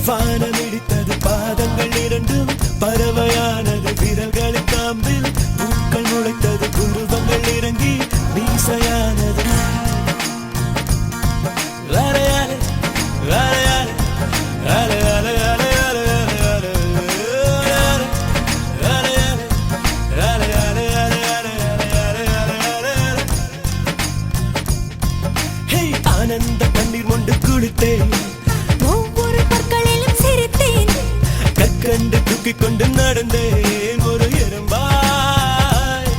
வானமிடித்தது பாதங்கள் இரண்டும் பறவையானது விரல்களின் காம்பில் பூக்கள் முளைத்தது குருவங்கள் இறங்கி மீசையானது ஆனந்த கண்ணீர் கொண்டு குளித்தேன் கண்டு தூக்கிக் கொண்டு நடந்தேன் ஒரு எறும்பாய்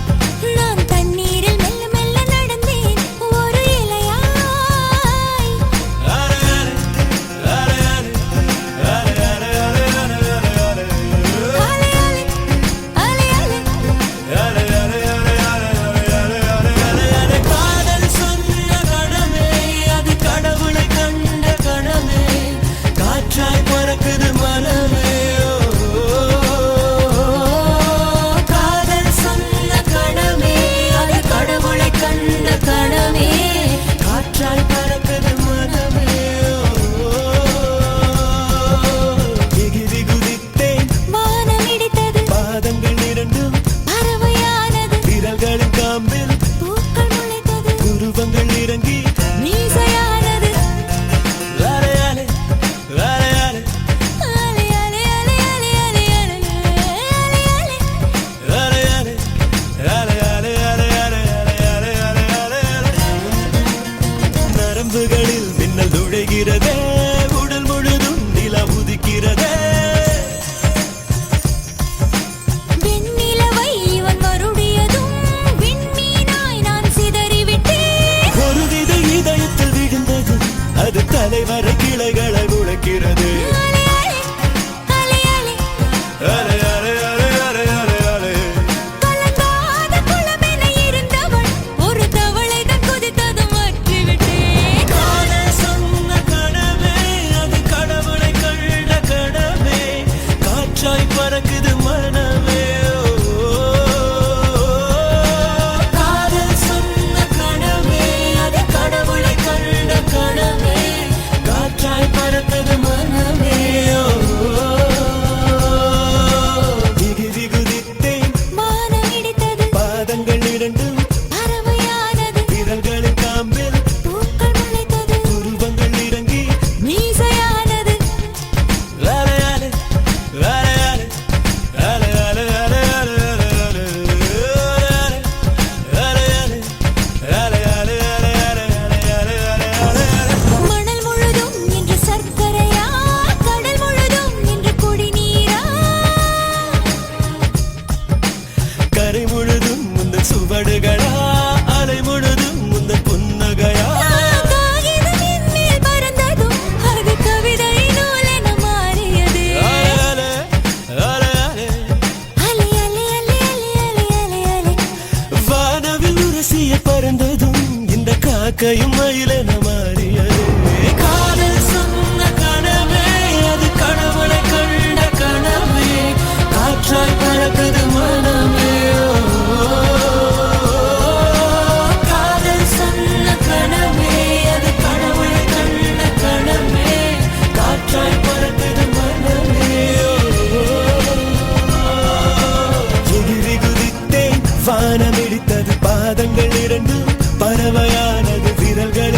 நான் தண்ணீரில் மெல்ல மெல்ல நடந்தேன் ஒரு இலையாய் காதல் சொன்ன கணமே அது கடவுளை கண்ட கணமே காற்றாய் பறக்குது மனமே குருவங்கள் இறங்கி மீசையானது நரம்புகளில் மின்னல் நுழைகிறதே உடல் முழுதும் நிலா உதிக்கிறதே அது தலைவரை கிளைகளை உழைக்கிறது சொன்ன கணமே அது கடவுளை கண்ட கணமே காற்றாய் பறக்குது மனமே சுவடுகளா அலை முழுதும் முந்த புன்னகையா பறந்ததும் அது கவிதை நூலென மாறியது வானவில் உரசிய பறந்ததும் இந்த காக்கையும் மயிலென மாறியது காதல் சொன்ன கணமே அது கடவுளை கண்ட கணமே காற்றாய் பறக்குது மனமே வானமிடித்தது பாதங்கள் இரண்டும் பறவையானது விரல்கள்